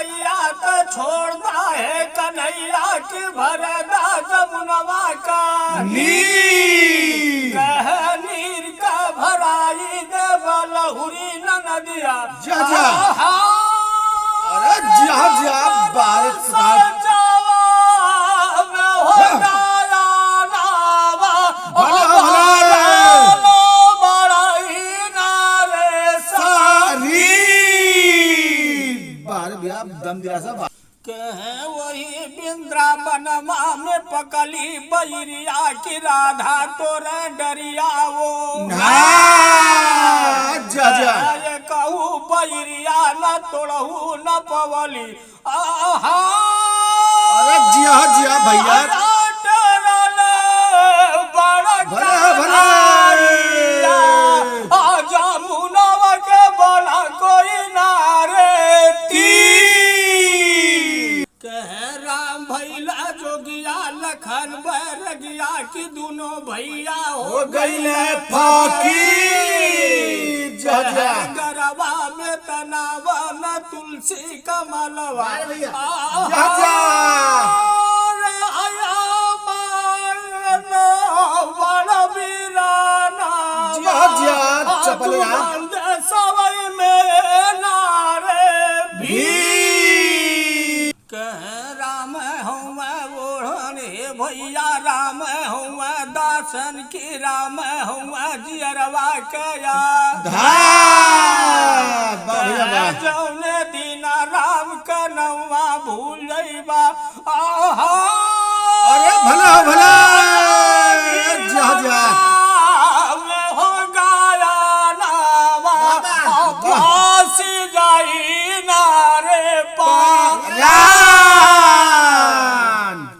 नैया तो छोड़ता है कन्हैया की भरदा जमुनवा का नीर नीर का भराई दे बलहुरी नदिया जा जा अरे जा जा भारत साहब दम दिया सब वही वृंदावनमा में पकली बैरिया की राधा तोरे डरिया वो जा जा कहू बैरिया न तोड़ू न पवली अरे जिया जिया भैया भला भला जमुनवा के बोला कोई नारे राम भैला जोगिया लखन बैरगिया की दोनों भैया हो गईले फकीर जा जा गरबा में तनावा न तुलसी कमलवा जा जा सवई में नारे भी राम हूँ ओढ़ने भैया राम हूँ दासन की राम हूँ जियरवा कया जौने दीना राम का नवा भूल जाइबा अरे भला भला जा जा जाई नारे पा